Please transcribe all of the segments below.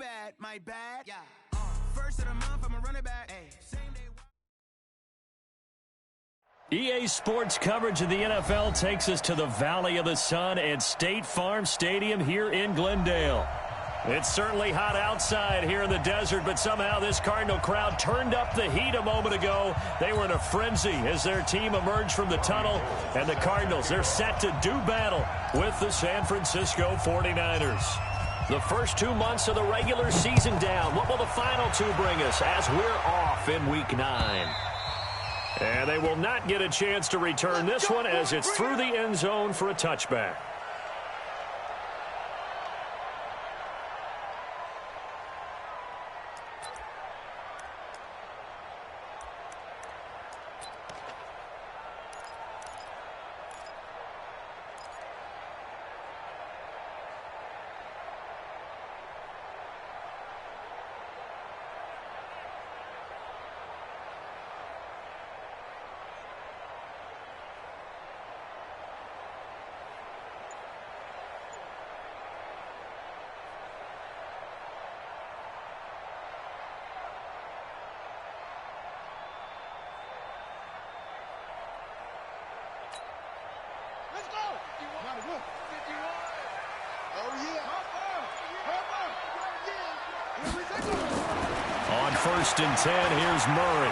bad, my bad. Yeah. First of the month, I'm a running back. Hey. Same day. EA Sports coverage of the NFL takes us to the Valley of the Sun at State Farm Stadium here in Glendale. It's certainly hot outside here in the desert, but somehow this Cardinal crowd turned up the heat a moment ago. They were in a frenzy as their team emerged from the tunnel, and the Cardinals, they're set to do battle with the San Francisco 49ers. The first 2 months of the regular season down. What will the final two bring us as we're off in Week 9? And they will not get a chance to return this one as it's through the end zone for a touchback. On 1st and 10, here's Murray.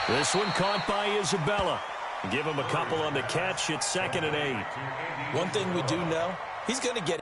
This one caught by Isabella. Give him a couple on the catch. It's 2nd and 8. One thing we do know, he's going to get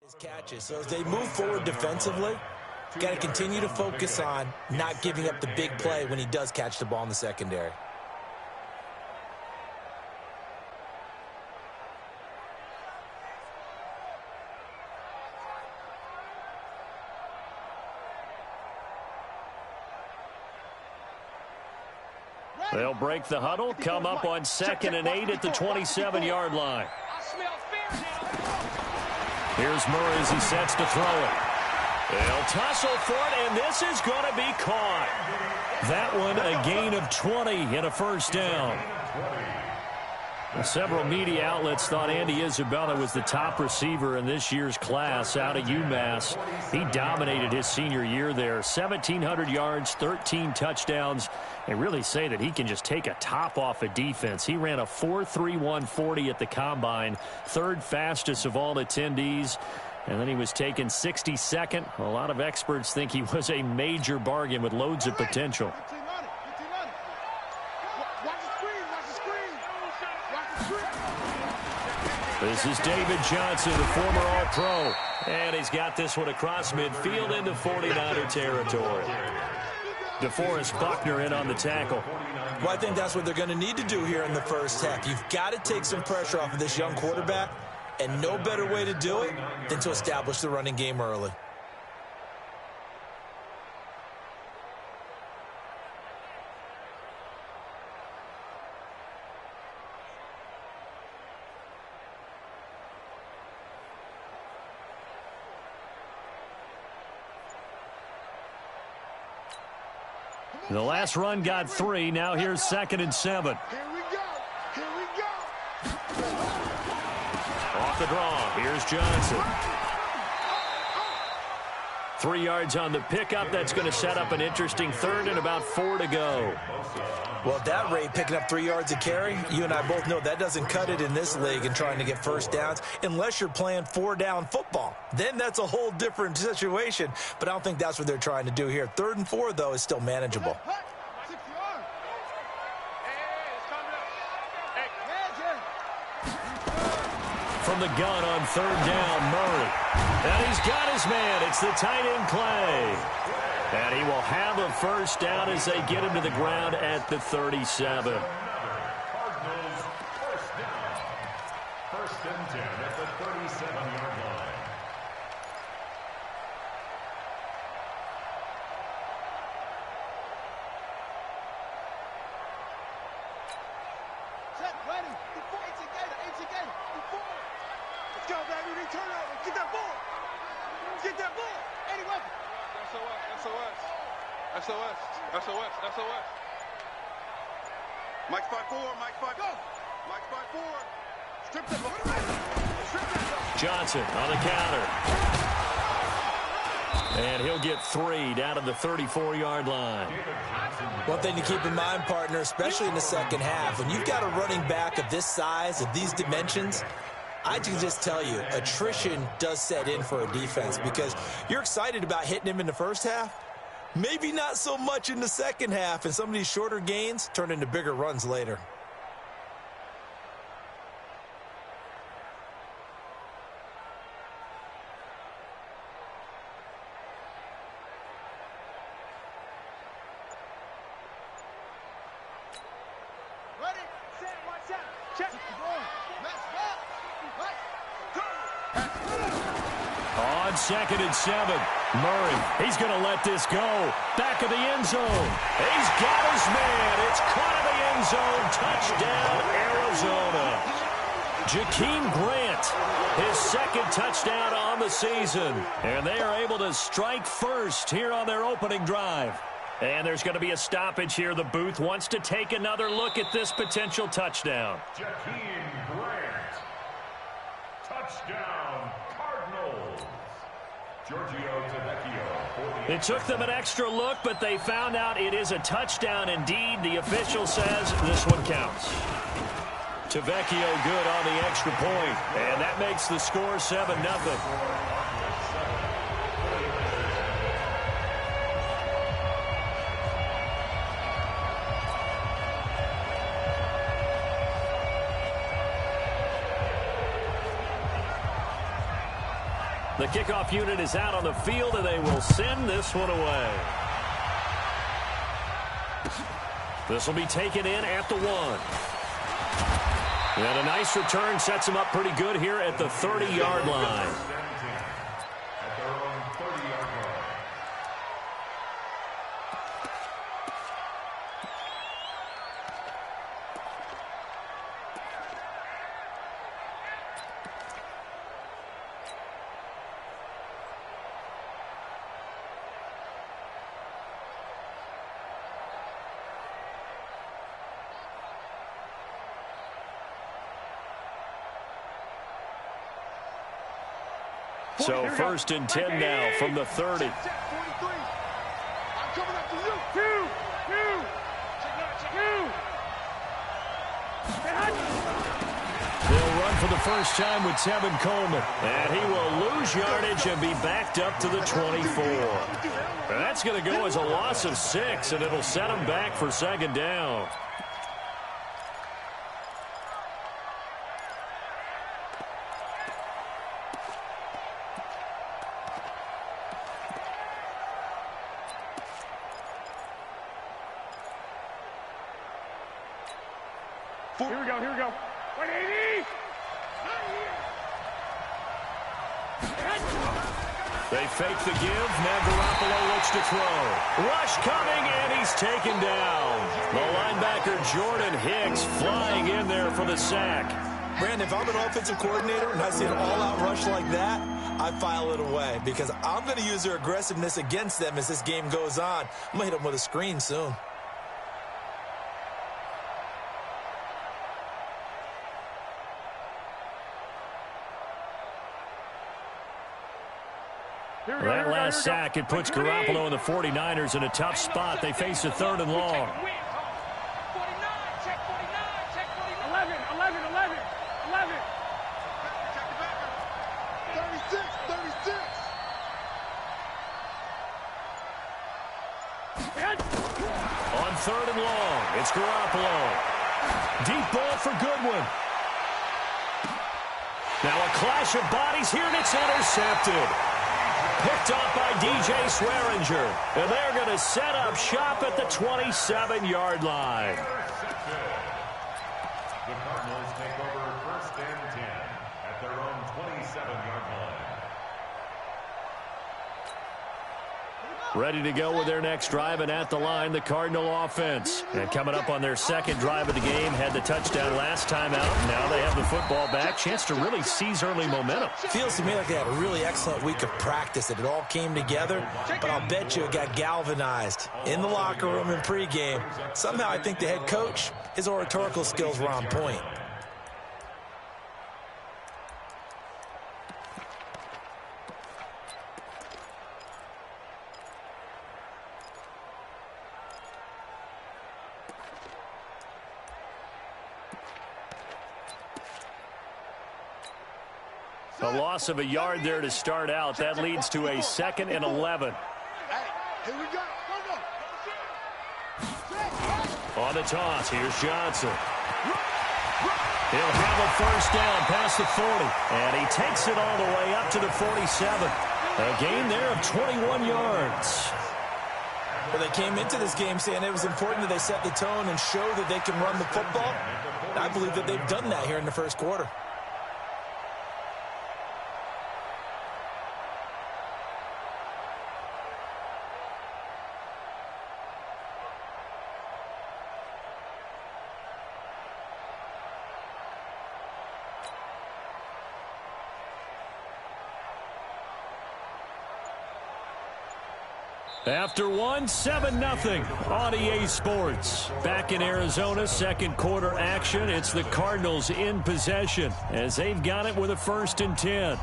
his catches. So as they move forward defensively, got to continue to focus on not giving up the big play when he does catch the ball in the secondary. They'll break the huddle, come up on 2nd and 8 at the 27-yard line. Here's Murray as he sets to throw it. They'll tussle for it, and this is going to be caught. That one a gain of 20 and a first down. Several media outlets thought Andy Isabella was the top receiver in this year's class out of UMass. He dominated his senior year there. 1,700 yards, 13 touchdowns, and really say that he can just take a top off a defense. He ran a 4.31 40 at the Combine, third fastest of all attendees. And then he was taken 62nd. A lot of experts think he was a major bargain with loads of potential. This is David Johnson, the former All-Pro. And he's got this one across midfield into 49er territory. DeForest Buckner in on the tackle. Well, I think that's what they're going to need to do here in the first half. You've got to take some pressure off of this young quarterback, and no better way to do it than to establish the running game early. The last run got 3. Now here's 2nd and 7. Here we go. Here we go. Off the draw. Here's Johnson. 3 yards on the pickup. That's going to set up an interesting 3rd and about 4 to go. Well, at that rate, picking up 3 yards a carry, you and I both know that doesn't cut it in this league and trying to get first downs unless you're playing 4-down football. Then that's a whole different situation, but I don't think that's what they're trying to do here. 3rd and 4, though, is still manageable. From the gun on 3rd down, Murray. And he's got his man. It's the tight end, Clay. And he will have a first down as they get him to the ground at the 37. Cardinals first down. 1st and 10 at the 37-yard line. Set, ready. Let's go, baby. Return over. Get that ball. Get that ball. Any weapon. SOS. Mike 5-4. Mike 5-4. Strip that ball. Johnson on the counter. And he'll get 3 down to the 34-yard line. One thing to keep in mind, partner, especially in the second half, when you've got a running back of this size, of these dimensions, I can just tell you, attrition does set in for a defense because you're excited about hitting him in the first half. Maybe not so much in the second half, and some of these shorter gains turn into bigger runs later. Ready, set, watch out. Check. On 2nd and 7, Murray, he's going to let this go. Back of the end zone. He's got his man. It's caught in the end zone. Touchdown, Arizona. Jakeem Grant, his 2nd touchdown on the season. And they are able to strike first here on their opening drive. And there's going to be a stoppage here. The booth wants to take another look at this potential touchdown. Jakeem Grant. Touchdown, Cardinals. It took them an extra look, but they found out it is a touchdown indeed. The official says this one counts. Tavecchio good on the extra point, and that makes the score 7-0. The kickoff unit is out on the field, and they will send this one away. This will be taken in at the 1. And a nice return sets him up pretty good here at the 30-yard line. So 1st and 10 now from the 30. I'm coming after you. Two. They'll run for the first time with Tevin Coleman. And he will lose yardage and be backed up to the 24. That's going to go as a loss of 6, and it'll set him back for 2nd down. Here we go. 180. They fake the give. Now Garoppolo looks to throw. Rush coming, and he's taken down. The linebacker Jordan Hicks flying in there for the sack. Brandon, if I'm an offensive coordinator and I see an all-out rush like that, I file it away because I'm going to use their aggressiveness against them as this game goes on. I'm going to hit them with a screen soon. That last sack, it puts Garoppolo and the 49ers in a tough spot. They face a 3rd and long. 49, check 49. 11. 36. On 3rd and long, it's Garoppolo. Deep ball for Goodwin. Now a clash of bodies here, and it's intercepted. Picked off by DJ Swearinger. And they're going to set up shop at the 27-yard line. The Cardinals take over 1st and 10 at their own 27-yard line. Ready to go with their next drive, and at the line, the Cardinal offense. And coming up on their 2nd drive of the game, had the touchdown last time out. Now they have the football back. Chance to really seize early momentum. Feels to me like they had a really excellent week of practice, and it all came together. But I'll bet you it got galvanized in the locker room in pregame. Somehow I think the head coach, his oratorical skills were on point. A loss of a yard there to start out. That leads to a 2nd and 11. Here we go. On the toss, here's Johnson. He'll have a 1st down past the 40. And he takes it all the way up to the 47. A gain there of 21 yards. Well, they came into this game saying it was important that they set the tone and show that they can run the football. I believe that they've done that here in the 1st quarter. After one, 7-0 on EA Sports. Back in Arizona, 2nd quarter action. It's the Cardinals in possession as they've got it with a 1st and 10.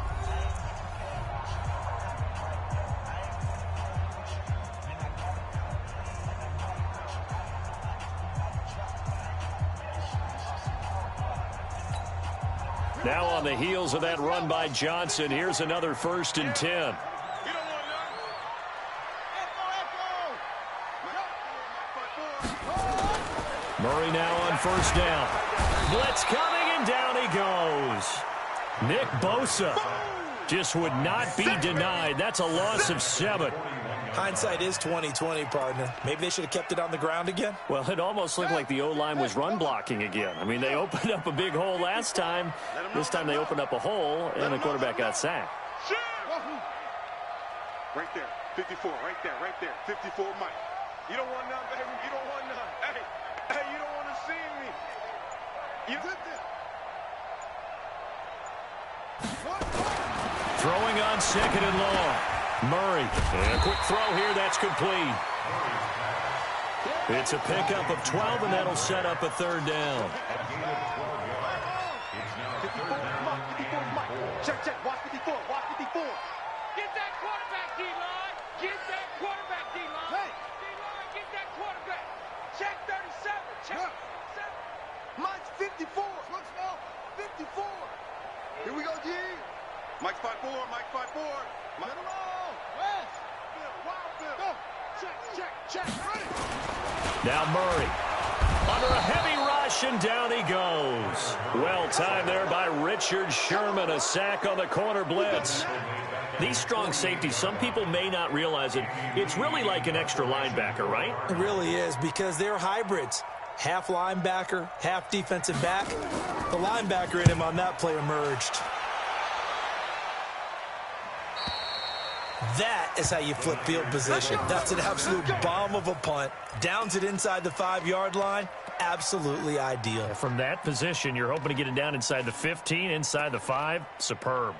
Now on the heels of that run by Johnson, here's another 1st and 10. Murray now on 1st down. Blitz coming, and down he goes. Nick Bosa just would not be denied. That's a loss of 7. Hindsight is 20/20, partner. Maybe they should have kept it on the ground again. Well, it almost looked like the O-line was run blocking again. I mean, they opened up a big hole last time. This time they opened up a hole, and the quarterback got sacked. Right there, 54, right there, 54, Mike. You don't want none, baby. You don't want none. Hey, you don't want to see me. You did this. Throwing on 2nd and long. Murray, and a quick throw here, that's complete. It's a pickup of 12, and that'll set up a 3rd down. Check, watch 54, watch 54. Get that quarterback, D-line. Get that quarterback, D-line. Hey. D-line, get that quarterback. Check 37. Check 37. Mike's 54. Look, small. 54. Here we go, G. Mike's 5'4", Mike's 5'4". Get him on. West. Wild Bill. Go. Check. Ready. Now Murray. Under a heavy rush, and down he goes. Well timed there by Richard Sherman. A sack on the corner blitz. These strong safeties, some people may not realize it. It's really like an extra linebacker, right? It really is, because they're hybrids. Half linebacker, half defensive back. The linebacker in him on that play emerged. That is how you flip field position. That's an absolute bomb of a punt. Downs it inside the 5-yard line. Absolutely ideal. From that position, you're hoping to get it down inside the 15, inside the 5. Superb.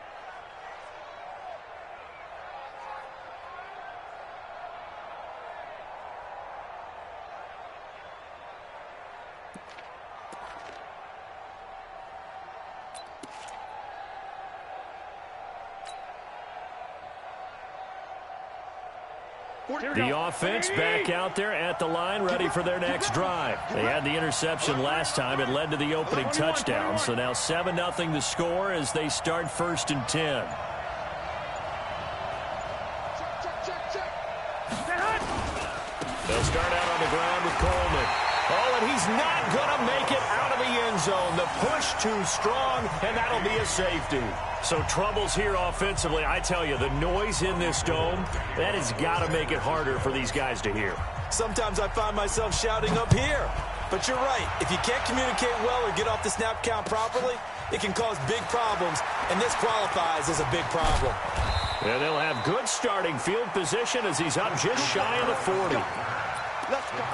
The offense back out there at the line, ready for their next drive. They had the interception last time. It led to the opening touchdown. So now 7-0 the score as they start 1st and 10. They'll start out on the ground with Coleman. Oh, and he's not going to make it out of the end zone. The push too strong, and that'll be a safety. So troubles here offensively. I tell you, the noise in this dome, that has got to make it harder for these guys to hear. Sometimes I find myself shouting up here. But you're right. If you can't communicate well or get off the snap count properly, it can cause big problems, and this qualifies as a big problem. And they'll have good starting field position as he's up just shy of the 40. Let's go.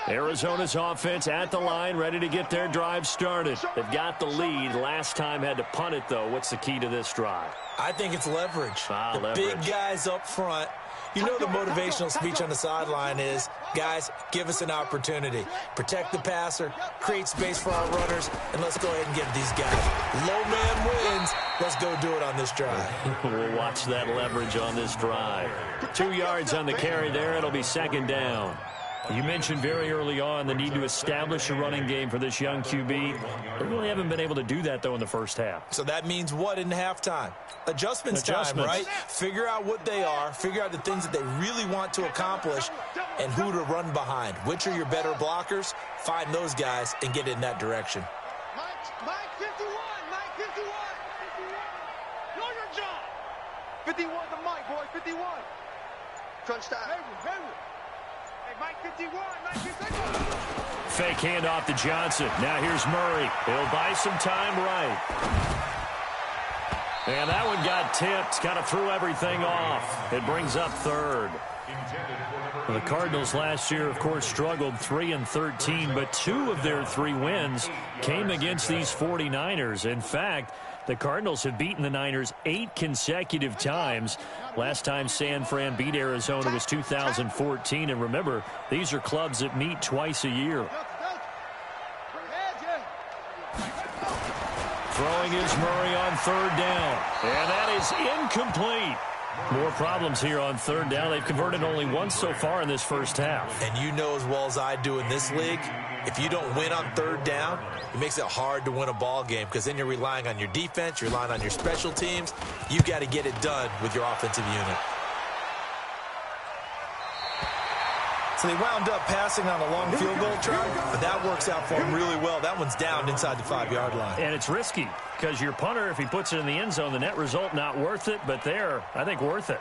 Arizona's offense at the line, ready to get their drive started. They've got the lead. Last time had to punt it, though. What's the key to this drive? I think it's leverage. Leverage. Big guys up front. You know the motivational speech on the sideline is, guys, give us an opportunity. Protect the passer, create space for our runners, and let's go ahead and get these guys. Low man wins. Let's go do it on this drive. We'll watch that leverage on this drive. 2 yards on the carry there. It'll be 2nd down. You mentioned very early on the need to establish a running game for this young QB. They really haven't been able to do that, though, in the first half. So that means what in halftime? Adjustments time, right? Figure out what they are, figure out the things that they really want to accomplish, and who to run behind. Which are your better blockers? Find those guys and get in that direction. Mike 51. Mike 51. Know your job. 51 to Mike, boy. 51. Crunch time. Hey, Mike 51. Mike 51. Fake handoff to Johnson. Now here's Murray. He'll buy some time right. And that one got tipped. Kind of threw everything off. It brings up 3rd. The Cardinals last year, of course, struggled 3-13, but 2 of their 3 wins came against these 49ers. In fact, the Cardinals have beaten the Niners 8 consecutive times. Last time San Fran beat Arizona was 2014. And remember, these are clubs that meet twice a year. Throwing is Murray on 3rd down. And that is incomplete. More problems here on 3rd down. They've converted only once so far in this first half. And you know as well as I do in this league, if you don't win on 3rd down, it makes it hard to win a ball game because then you're relying on your defense, you're relying on your special teams. You've got to get it done with your offensive unit. So they wound up passing on a long field goal try, but that works out for them really well. That one's down inside the 5-yard line. And it's risky because your punter, if he puts it in the end zone, the net result not worth it, but there, I think worth it.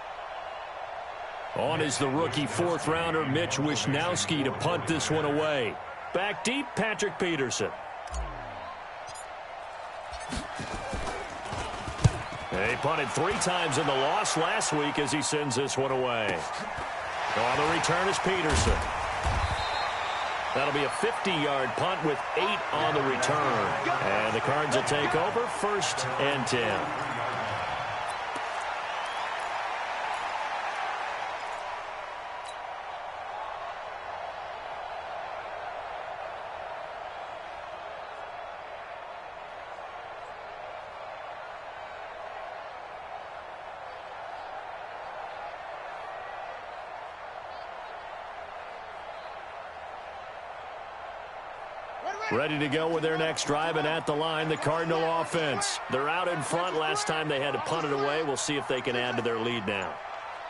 On is the rookie fourth-rounder Mitch Wishnowsky to punt this one away. Back deep, Patrick Peterson. He punted 3 times in the loss last week as he sends this one away. On the return is Peterson. That'll be a 50-yard punt with 8 on the return. And the Cards will take over 1st and 10. Ready to go with their next drive, and at the line, the Cardinal offense. They're out in front. Last time they had to punt it away. We'll see if they can add to their lead now.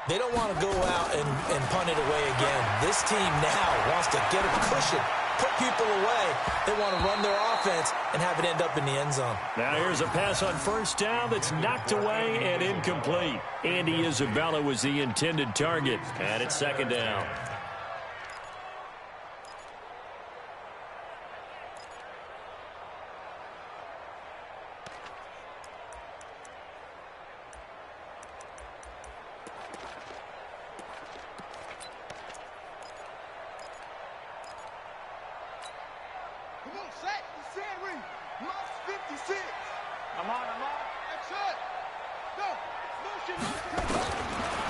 They don't want to go out and punt it away again. This team now wants to get a cushion, put people away. They want to run their offense and have it end up in the end zone. Now here's a pass on first down that's knocked away and incomplete. Andy Isabella was the intended target, and it's 2nd down.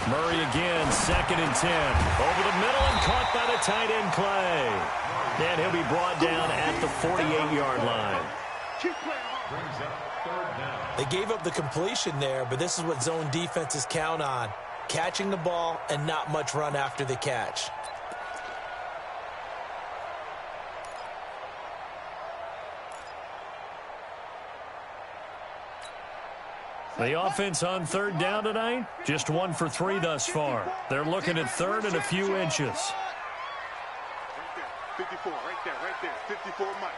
Murray again, 2nd and 10. Over the middle and caught by the tight end Clay. And he'll be brought down at the 48-yard line. They gave up the completion there, but this is what zone defenses count on. Catching the ball and not much run after the catch. The offense on 3rd down tonight, just 1 for 3 thus far. They're looking at 3rd and a few inches. Right there, 54, right there, 54 Mike.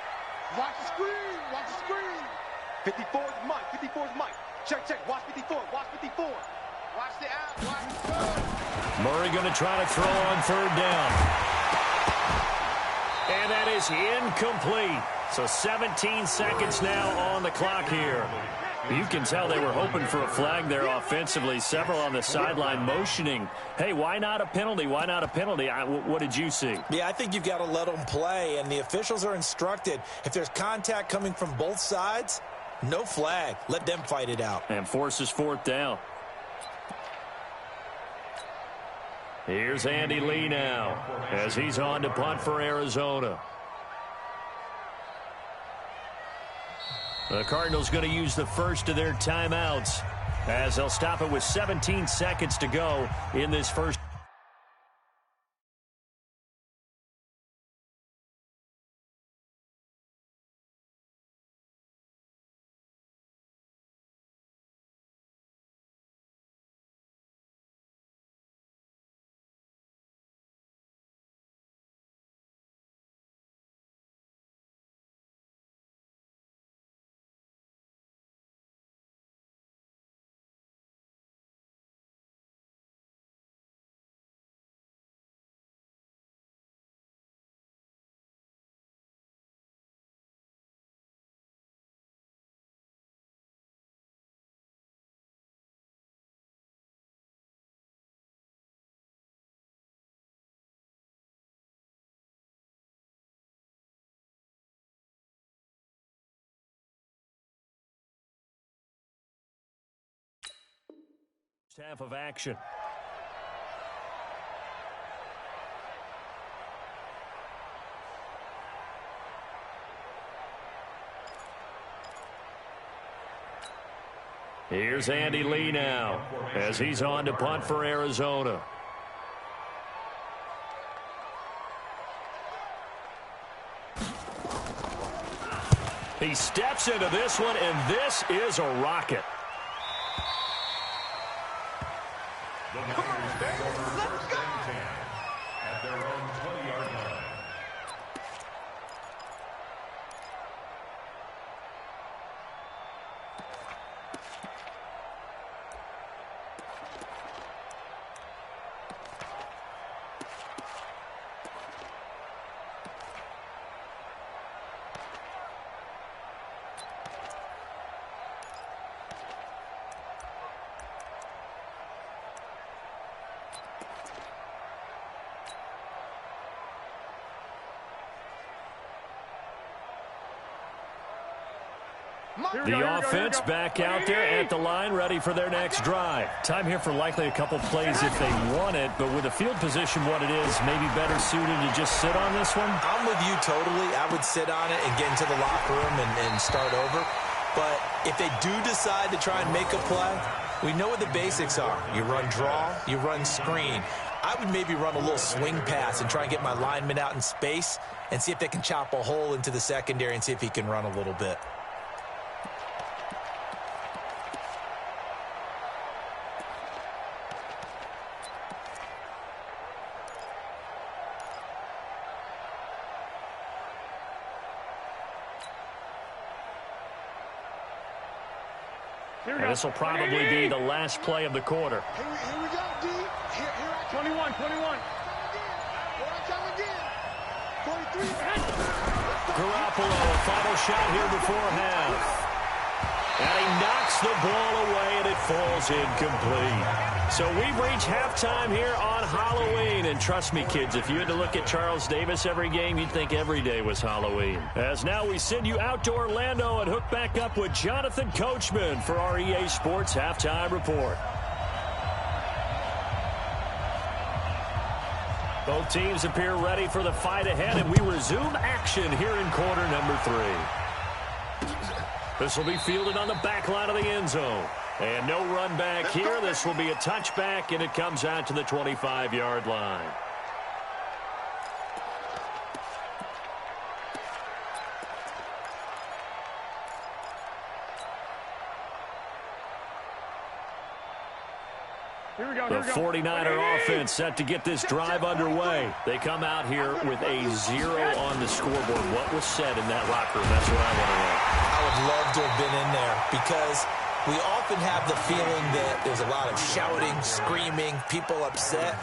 Watch the screen, watch the screen. 54 is Mike, 54 is Mike. Check, watch 54, watch 54. Watch the out, watch the throw. Murray going to try to throw on 3rd down. And that is incomplete. So 17 seconds now on the clock here. You can tell they were hoping for a flag there offensively. Several on the sideline motioning. Hey, why not a penalty? Why not a penalty? What did you see? Yeah, I think you've got to let them play, and the officials are instructed. If there's contact coming from both sides, no flag. Let them fight it out. And forces 4th down. Here's Andy Lee now as he's on to punt for Arizona. The Cardinals going to use the first of their timeouts as they'll stop it with 17 seconds to go in this first. Half of action. Here's Andy Lee now as he's on to punt for Arizona. He steps into this one, and this is a rocket. At their own 20-yard line. The offense back out there at the line, ready for their next drive. Time here for likely a couple plays if they want it, but with the field position what it is, maybe better suited to just sit on this one? I'm with you totally. I would sit on it and get into the locker room and start over. But if they do decide to try and make a play, we know what the basics are. You run draw, you run screen. I would maybe run a little swing pass and try and get my lineman out in space and see if they can chop a hole into the secondary and see if he can run a little bit. And this will probably be the last play of the quarter. Here we go, D. Here I come. 21. Here I come again. 43. Garoppolo, a final shot here before half. And he knocks the ball away, and it falls incomplete. So we've reached halftime here on Halloween. And trust me, kids, if you had to look at Charles Davis every game, you'd think every day was Halloween. As now we send you out to Orlando and hook back up with Jonathan Coachman for our EA Sports Halftime Report. Both teams appear ready for the fight ahead, and we resume action here in quarter number 3. This will be fielded on the back line of the end zone. And no run back here. This will be a touchback, and it comes out to the 25-yard line. The 49er offense set to get this drive underway. They come out here with a 0 on the scoreboard. What was said in that locker room? That's what I want to know. I would love to have been in there because we often have the feeling that there's a lot of shouting, screaming, people upset.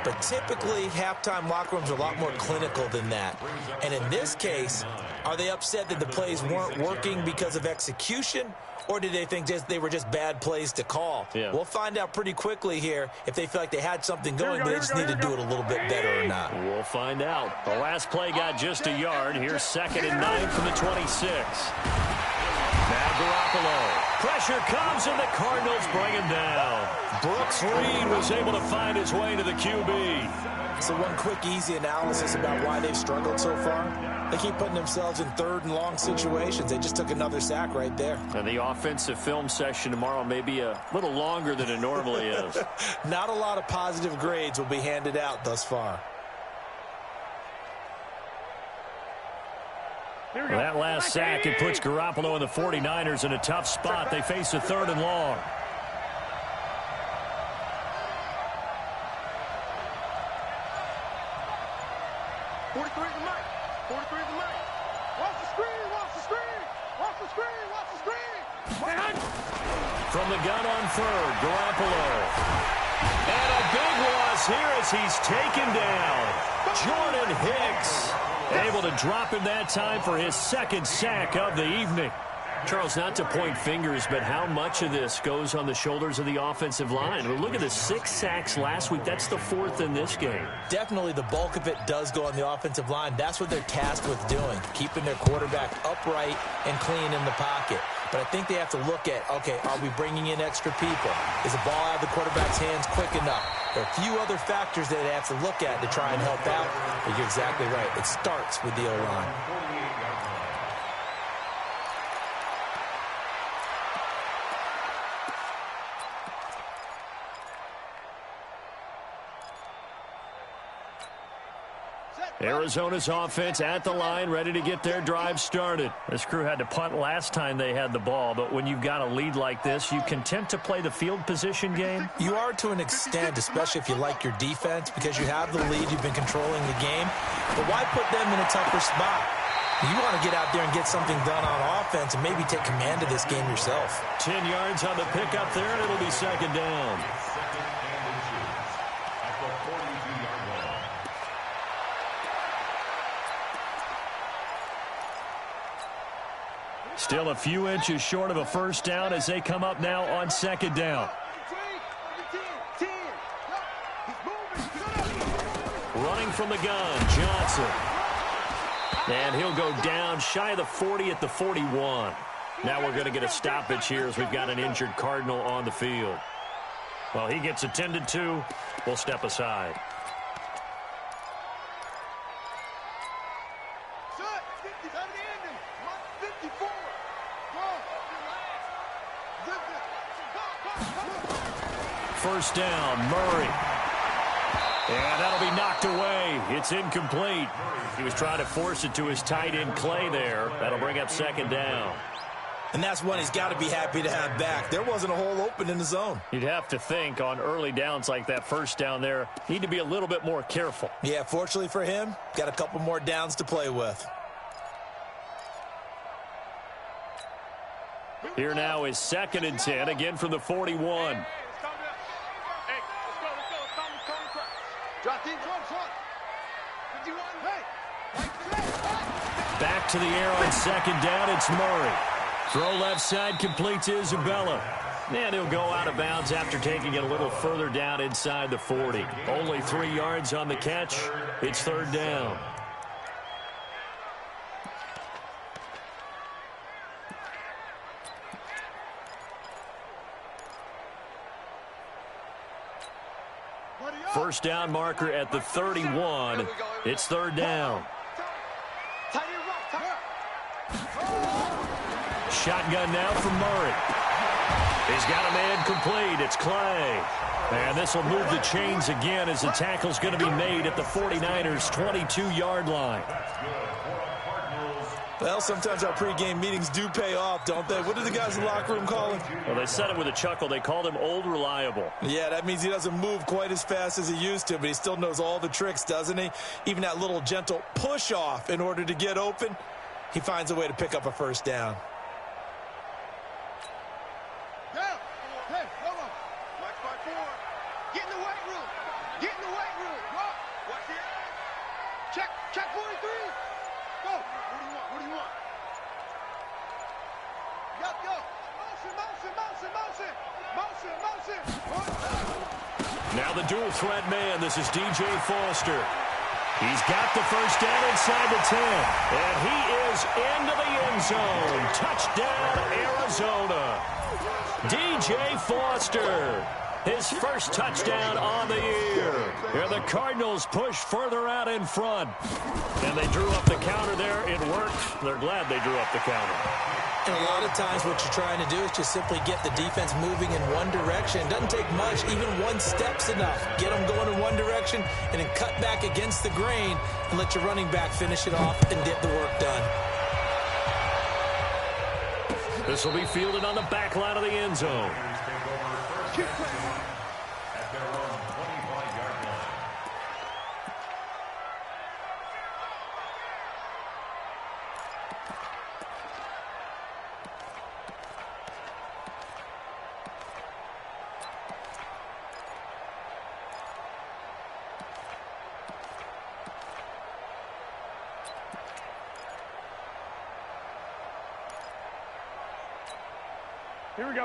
But typically, halftime locker rooms are a lot more clinical than that. And in this case, are they upset that the plays weren't working because of execution? Or did they think they were just bad plays to call? Yeah. We'll find out pretty quickly here if they feel like they had something going, but they just need to do it a little bit better or not. We'll find out. The last play got just a yard. Here's 2nd and 9 from the 26. Now Garoppolo. Pressure comes, and the Cardinals bring him down. Brooks Reed was able to find his way to the QB. So one quick, easy analysis about why they've struggled so far. They keep putting themselves in 3rd and long situations. They just took another sack right there. And the offensive film session tomorrow may be a little longer than it normally is. Not a lot of positive grades will be handed out thus far. Well, that last sack, it puts Garoppolo and the 49ers in a tough spot. They face a 3rd and long. From the gun on 3rd, Garoppolo. And a big loss here as he's taken down. Jordan Hicks able to drop him that time for his 2nd sack of the evening. Charles, not to point fingers, but how much of this goes on the shoulders of the offensive line? Well, look at the 6 sacks last week. That's the 4th in this game. Definitely the bulk of it does go on the offensive line. That's what they're tasked with doing, keeping their quarterback upright and clean in the pocket. But I think they have to look at, okay, are we bringing in extra people? Is the ball out of the quarterback's hands quick enough? There are a few other factors that they have to look at to try and help out. But you're exactly right. It starts with the O-line. Arizona's offense at the line, ready to get their drive started. This crew had to punt last time they had the ball, but when you've got a lead like this, you content to play the field position game? You are to an extent, especially if you like your defense, because you have the lead, you've been controlling the game. But why put them in a tougher spot? You want to get out there and get something done on offense and maybe take command of this game yourself. 10 yards on the pickup there, and it'll be 2nd down. Still a few inches short of a 1st down as they come up now on 2nd down. Running from the gun, Johnson. And he'll go down shy of the 40 at the 41. Now we're going to get a stoppage here as we've got an injured Cardinal on the field. Well, he gets attended to. We'll step aside. First down, Murray. And that'll be knocked away. It's incomplete. He was trying to force it to his tight end, Clay, there. That'll bring up second down. And that's one he's got to be happy to have back. There wasn't a hole open in the zone. You'd have to think on early downs like that first down there, need to be a little bit more careful. Yeah, fortunately for him, got a couple more downs to play with. Here now is 2nd and 10, again from the 41. Back to the air on second down, it's Murray. Throw left side, complete to Isabella. And he'll go out of bounds after taking it a little further down inside the 40. Only 3 yards on the catch. It's third down. First down marker at the 31. It's third down. Shotgun now from Murray. He's got a man complete. It's Clay. And this will move the chains again as the tackle's going to be made at the 49ers' 22-yard line. Well, sometimes our pregame meetings do pay off, don't they? What did the guys in the locker room call him? Well, they said it with a chuckle. They called him Old Reliable. Yeah, that means he doesn't move quite as fast as he used to, but he still knows all the tricks, doesn't he? Even that little gentle push-off in order to get open, he finds a way to pick up a first down. Now the dual threat man, this is DJ Foster. He's got the first down inside the 10. And he is into the end zone. Touchdown, Arizona. DJ Foster, his first touchdown on the year. And the Cardinals push further out in front. And they drew up the counter there. It worked. They're glad they drew up the counter. And a lot of times what you're trying to do is just simply get the defense moving in one direction. It doesn't take much. Even one step's enough. Get them going in one direction and then cut back against the grain and let your running back finish it off and get the work done. This will be fielded on the back line of the end zone.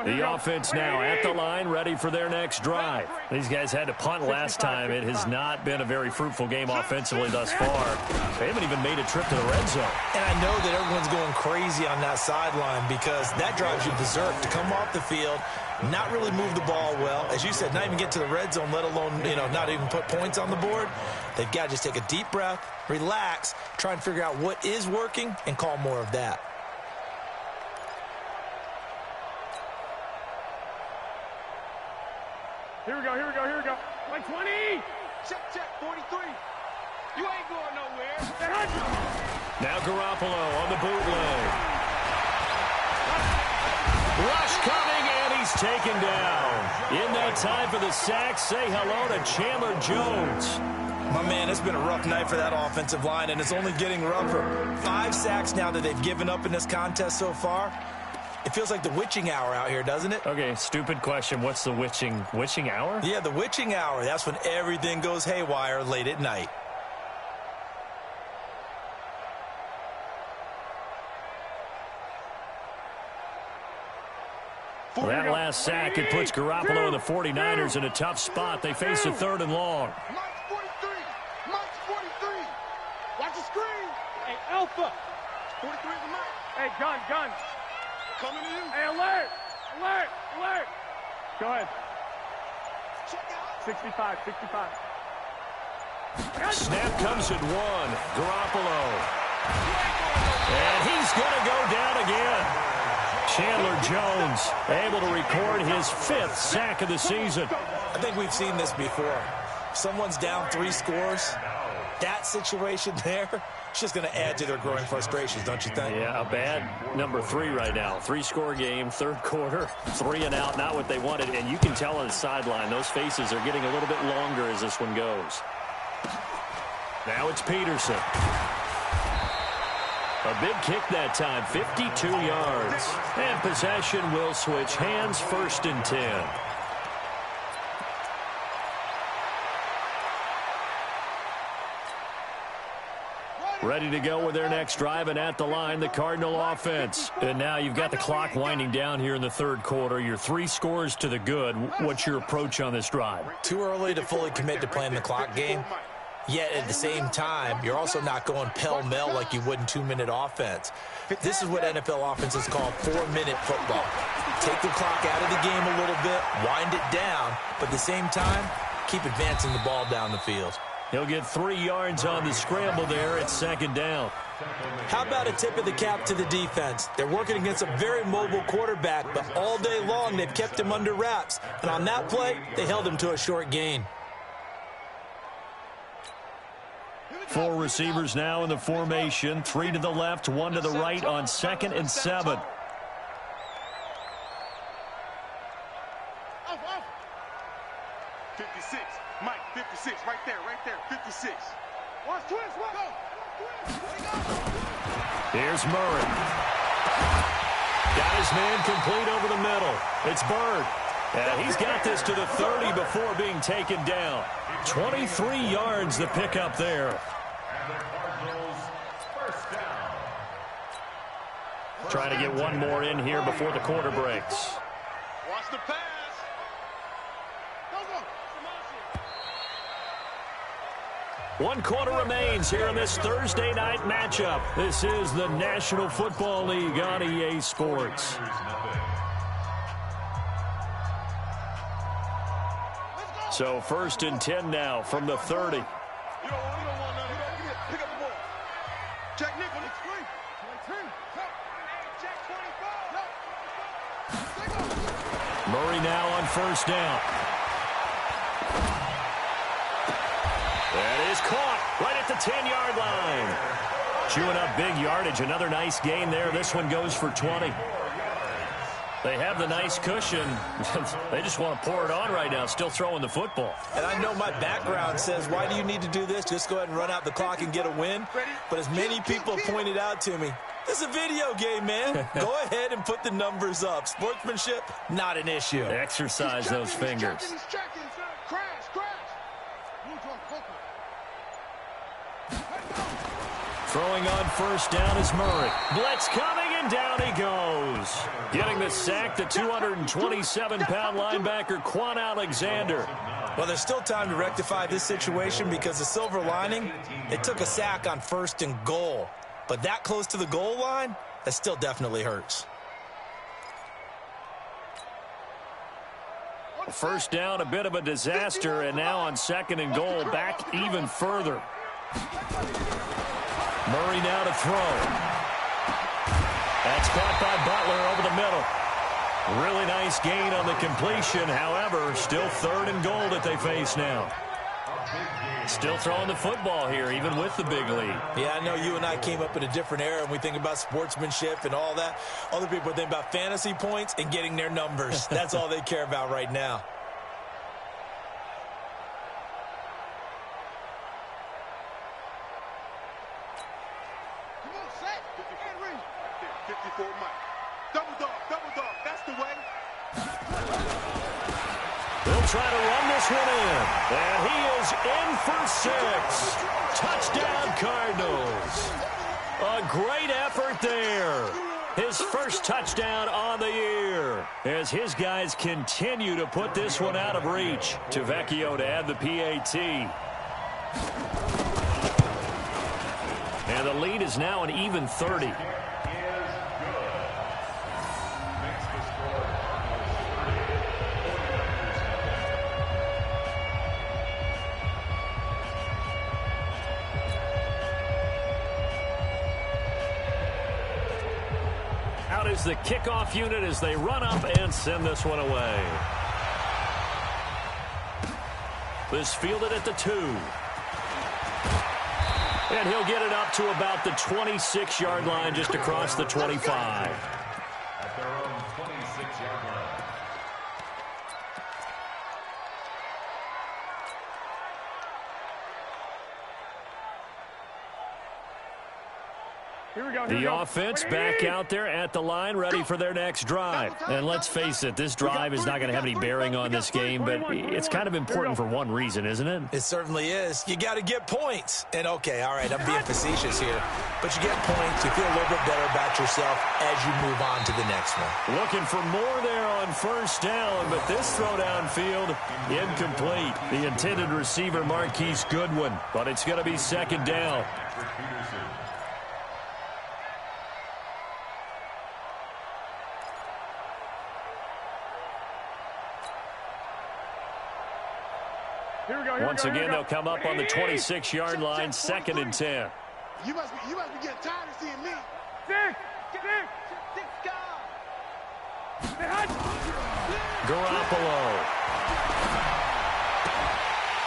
The offense now at the line, ready for their next drive. These guys had to punt last time. It has not been a very fruitful game offensively thus far. They haven't even made a trip to the red zone. And I know that everyone's going crazy on that sideline because that drives you berserk to come off the field, not really move the ball well. As you said, not even get to the red zone, let alone, not even put points on the board. They've got to just take a deep breath, relax, try and figure out what is working, and call more of that. Here we go. Like 20. Check, 43. You ain't going nowhere. Now Garoppolo on the bootleg. Rush coming, and he's taken down. In that time for the sack, say hello to Chandler Jones. My man, it's been a rough night for that offensive line, and it's only getting rougher. 5 sacks now that they've given up in this contest so far. It feels like the witching hour out here, doesn't it? Okay, stupid question. What's the witching hour? Yeah, the witching hour. That's when everything goes haywire late at night. That last sack, it puts Garoppolo and the 49ers in a tough spot. They face a 3rd and long. Mike's 43. Watch the screen. Hey, Alpha. 43 is the Mike. Hey, gun. coming to you. Hey, alert! Alert! Alert! Go ahead. Check out. 65, 65. Snap comes at one. Garoppolo. And he's going to go down again. Chandler Jones able to record his 5th sack of the season. I think we've seen this before. Someone's down 3 scores. That situation there, it's just going to add to their growing frustrations, don't you think? Yeah, a bad number 3 right now. 3-score game, 3rd quarter, 3 and out, not what they wanted. And you can tell on the sideline, those faces are getting a little bit longer as this one goes. Now it's Peterson. A big kick that time, 52 yards. And possession will switch hands, 1st and 10. Ready to go with their next drive, and at the line, the Cardinal offense. And now you've got the clock winding down here in the 3rd quarter. You're 3 scores to the good. What's your approach on this drive? Too early to fully commit to playing the clock game. Yet at the same time, you're also not going pell-mell like you would in 2-minute offense. This is what NFL offenses call 4-minute football. Take the clock out of the game a little bit, wind it down, but at the same time, keep advancing the ball down the field. He'll get 3 yards on the scramble there at 2nd down. How about a tip of the cap to the defense? They're working against a very mobile quarterback, but all day long they've kept him under wraps. And on that play, they held him to a short gain. 4 receivers now in the formation. 3 to the left, 1 to the right on 2nd and 7. Mike, 56, right there, 56. Watch twins, go. Here's Murray. Got his man complete over the middle. It's Bird. And he's got this to the 30 before being taken down. 23 yards the pickup there. Trying to get one more in here before the quarter breaks. Watch the pass. One quarter remains here in this Thursday night matchup. This is the National Football League on EA Sports. So 1st and 10 now from the 30. You don't want none. Pick up the ball. Jack Nickel, it's free. Murray now on 1st down. That is caught right at the 10-yard line. Chewing up big yardage. Another nice gain there. This one goes for 20. They have the nice cushion. They just want to pour it on right now, still throwing the football. And I know my background says, why do you need to do this? Just go ahead and run out the clock and get a win. But as many people have pointed out to me, this is a video game, man. Go ahead and put the numbers up. Sportsmanship, not an issue. Exercise those fingers. Throwing on 1st down is Murray. Blitz coming, and down he goes. Getting the sack, the 227-pound linebacker, Quan Alexander. Well, there's still time to rectify this situation because the silver lining, they took a sack on 1st and goal. But that close to the goal line, that still definitely hurts. 1st down, a bit of a disaster, and now on 2nd and goal, back even further. Murray now to throw. That's caught by Butler over the middle. Really nice gain on the completion. However, still 3rd and goal that they face now. Still throwing the football here, even with the big lead. Yeah, I know you and I came up in a different era, and we think about sportsmanship and all that. Other people think about fantasy points and getting their numbers. That's all they care about right now. Come on, set. And read. 54 Mike. Double dog, that's the way. They'll try to run this one in. And he is in for 6. Touchdown, Cardinals. A great effort there. His 1st touchdown on the year as his guys continue to put this one out of reach. To Vecchio to add the PAT. And the lead is now an even 30. Out is the kickoff unit as they run up and send this one away. This fielded at the 2. And he'll get it up to about the 26-yard line, just across the 25. At their own 26-yard line. The offense back out there at the line, ready for their next drive. And let's face it, this drive is not going to have any bearing on this game, but it's kind of important for one reason, isn't it? It certainly is. You got to get points. And, okay, all right, I'm being facetious here. But you get points, you feel a little bit better about yourself as you move on to the next one. Looking for more there on first down, but this throw downfield, incomplete. The intended receiver, Marquise Goodwin, but it's going to be second down. Once again, they'll come up on the 26-yard line, 2nd and 10. You must be getting tired of seeing me. Garoppolo.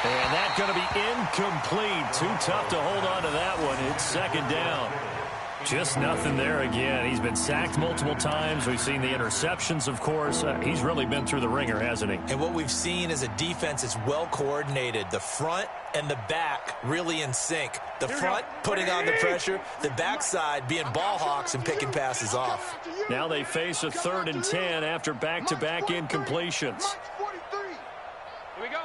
And that's going to be incomplete. Too tough to hold on to that one. It's second down. Just nothing there again. He's been sacked multiple times. We've seen the interceptions, of course. He's really been through the ringer, hasn't he? And what we've seen is a defense that's well coordinated. The front and the back really in sync. The front putting on the pressure, the backside being ball hawks and picking passes off. Now they face a 3rd and 10 after back-to-back incompletions. Here we go.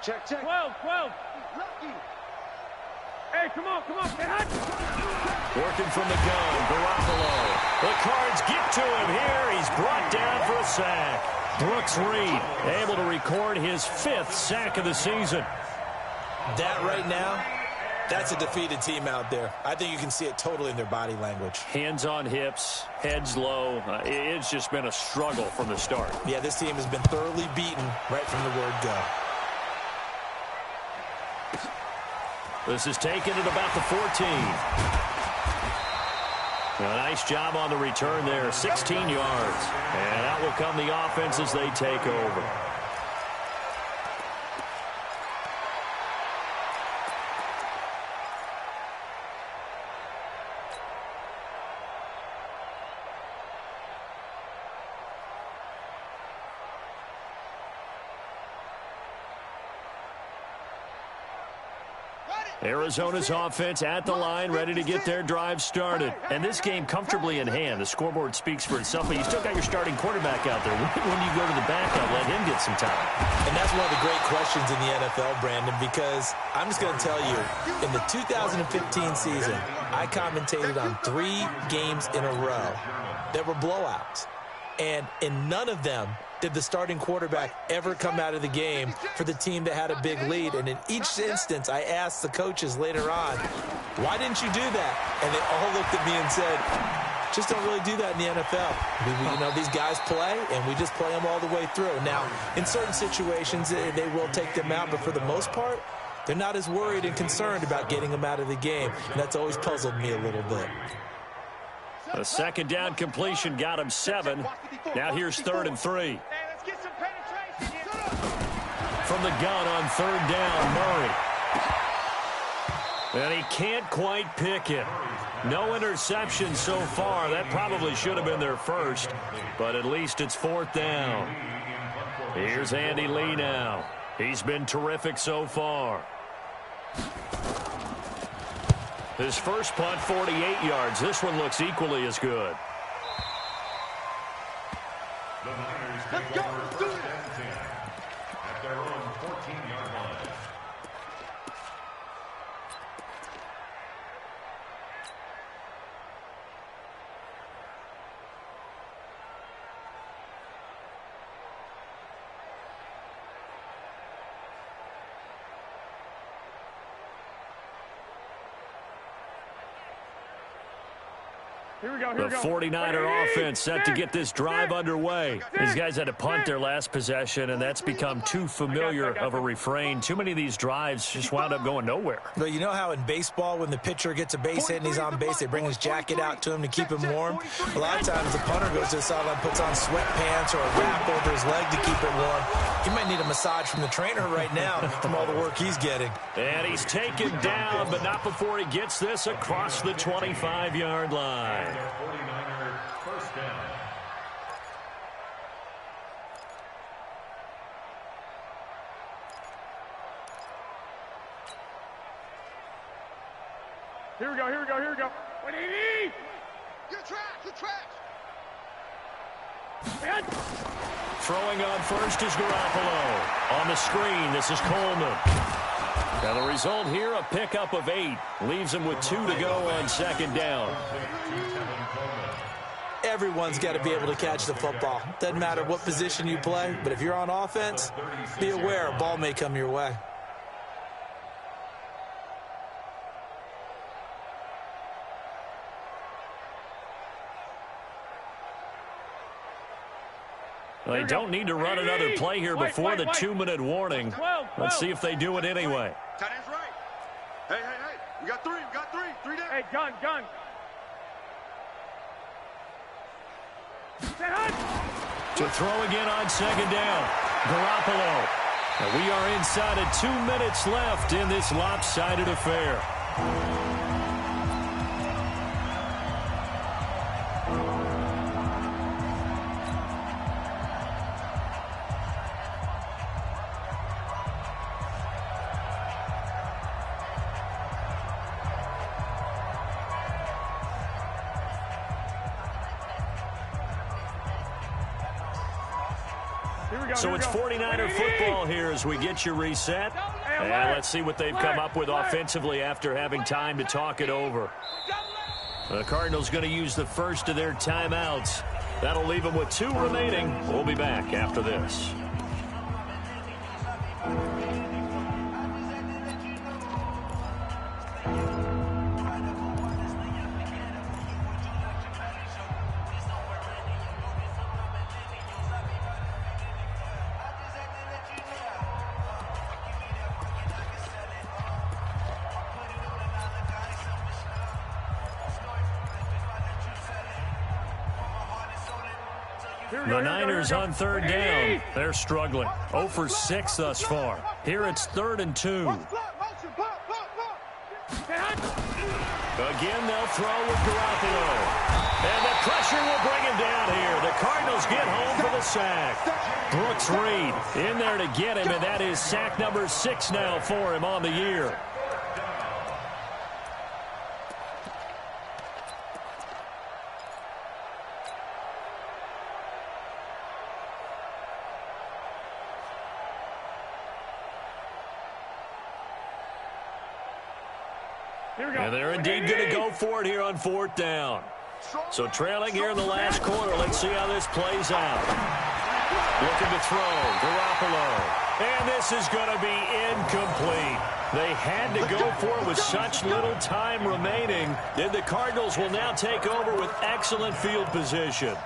Check. 12. Lucky. Hey, come on. Get hot. Working from the gun, Garoppolo. The Cards get to him here. He's brought down for a sack. Brooks Reed able to record his 5th sack of the season. That right now, that's a defeated team out there. I think you can see it totally in their body language. Hands on hips, heads low. It's just been a struggle from the start. Yeah, this team has been thoroughly beaten right from the word go. This is taken at about the 14. A nice job on the return there, 16 yards. And out will come the offense as they take over. Arizona's offense at the line, ready to get their drive started. And this game comfortably in hand. The scoreboard speaks for itself, but you still got your starting quarterback out there. When do you go to the backup, let him get some time? And that's one of the great questions in the NFL, Brandon, because I'm just going to tell you, in the 2015 season, I commentated on 3 games in a row that were blowouts. And in none of them did the starting quarterback ever come out of the game for the team that had a big lead. And in each instance, I asked the coaches later on, why didn't you do that? And they all looked at me and said, just don't really do that in the NFL. These guys play, and we just play them all the way through. Now, in certain situations, they will take them out, but for the most part, they're not as worried and concerned about getting them out of the game. And that's always puzzled me a little bit. A second down completion got him 7. Now here's 3rd and 3. From the gun on 3rd down, Murray. And he can't quite pick it. No interception so far. That probably should have been their first, but at least it's 4th down. Here's Andy Lee now. He's been terrific so far. His first punt, 48 yards. This one looks equally as good. Let's go. Do it. At their own 14-yard line. The 49er offense set to get this drive underway. These guys had to punt their last possession, and that's become too familiar of a refrain. Too many of these drives just wound up going nowhere. But you know how in baseball, when the pitcher gets a base hit and he's on base, they bring his jacket out to him to keep him warm? A lot of times the punter goes to the sideline, puts on sweatpants or a wrap over his leg to keep it warm. He might need a massage from the trainer right now from all the work he's getting. And he's taken down, but not before he gets this across the 25-yard line. 49er first down. Here we go. What do you need? You're trash. Throwing on first is Garoppolo. On the screen, this is Coleman. Now the result here, a pickup of 8. Leaves him with 2 to go on second down. Everyone's got to be able to catch the football. Doesn't matter what position you play, but if you're on offense, be aware a ball may come your way. They don't need to run another play here before the 2-minute warning. Let's see if they do it anyway. Tight end's right. Hey. We got three. Three down. Hey, gun. To throw again on second down. Garoppolo. And we are inside of 2 minutes left in this lopsided affair. So it's 49er football here as we get you reset. And let's see what they've come up with offensively after having time to talk it over. The Cardinals going to use the first of their timeouts. That'll leave them with 2 remaining. We'll be back after this. The Niners on third down. They're struggling. 0 for 6 thus far. Here it's 3rd and 2. Again, they'll throw with Garoppolo. And the pressure will bring him down here. The Cardinals get home for the sack. Brooks Reed in there to get him, and that is sack number 6 now for him on the year. And they're indeed going to go for it here on 4th down. So trailing here in the last quarter. Let's see how this plays out. Looking to throw. Garoppolo. And this is going to be incomplete. They had to go for it with such little time remaining. Then the Cardinals will now take over with excellent field position.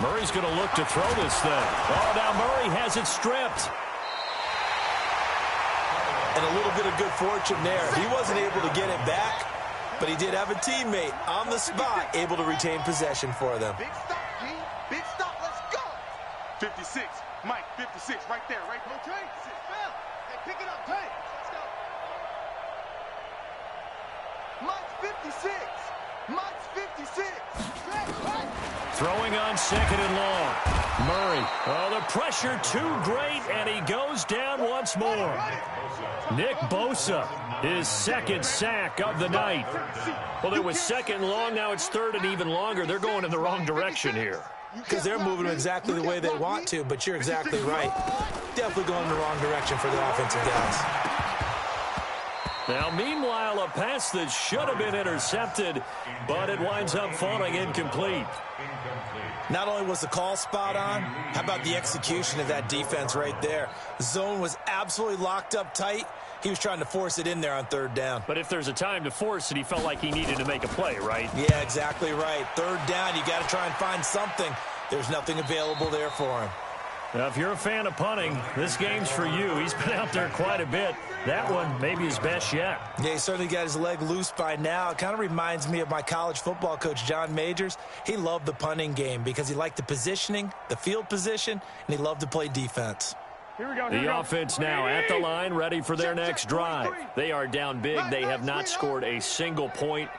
Murray's going to look to throw this thing. Oh, now Murray has it stripped. And a little bit of good fortune there. He wasn't able to get it back, but he did have a teammate on the spot able to retain possession for them. Big stop, G. Big stop. Let's go. 56. Mike, 56. Right there. Okay. Hey, pick it up. Hey, let's go. Mike's 56. Mike's 56. Throwing on 2nd and long. Murray. Oh, the pressure too great, and he goes down once more. Nick Bosa, his 2nd sack of the night. Well, it was 2nd and long. Now it's 3rd and even longer. They're going in the wrong direction here. Because they're moving exactly the way they want to, but you're exactly right. Definitely going in the wrong direction for the offensive guys. Now, meanwhile, a pass that should have been intercepted, but it winds up falling incomplete. Not only was the call spot on, how about the execution of that defense right there? The zone was absolutely locked up tight. He was trying to force it in there on third down. But if there's a time to force it, he felt like he needed to make a play, right? Yeah, exactly right. Third down, you got to try and find something. There's nothing available there for him. Now, if you're a fan of punting, this game's for you. He's been out there quite a bit. That one maybe his best yet. Yeah, he certainly got his leg loose by now. It kind of reminds me of my college football coach, John Majors. He loved the punting game because he liked the positioning, the field position, and he loved to play defense. Here we go. The offense now at the line, ready for their next drive. They are down big. They have not scored a single point.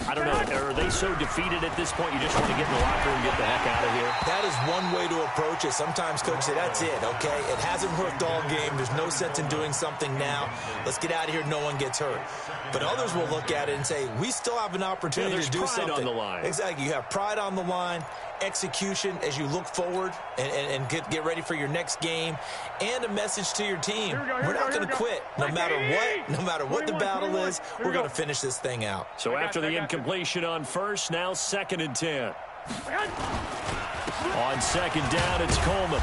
I don't know, are they so defeated at this point you just want to get in the locker room and get the heck out of here? That is one way to approach it. Sometimes coaches say, that's it, okay? It hasn't worked all game. There's no sense in doing something now. Let's get out of here. No one gets hurt. But others will look at it and say, we still have an opportunity to do something. Pride on the line. Exactly. You have pride on the line, execution as you look forward and get ready for your next game, and a message to your team. We're not going to quit. No matter what the battle is, we're going to finish this thing out. So after the incompletion on first, now 2nd and 10. On second down, it's Coleman.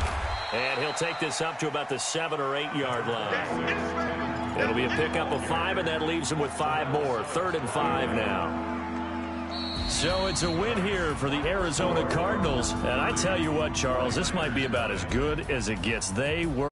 And he'll take this up to about the 7 or 8 yard line. It'll be a pickup of 5, and that leaves him with 5 more. 3rd and 5 now. So it's a win here for the Arizona Cardinals. And I tell you what, Charles, this might be about as good as it gets. They were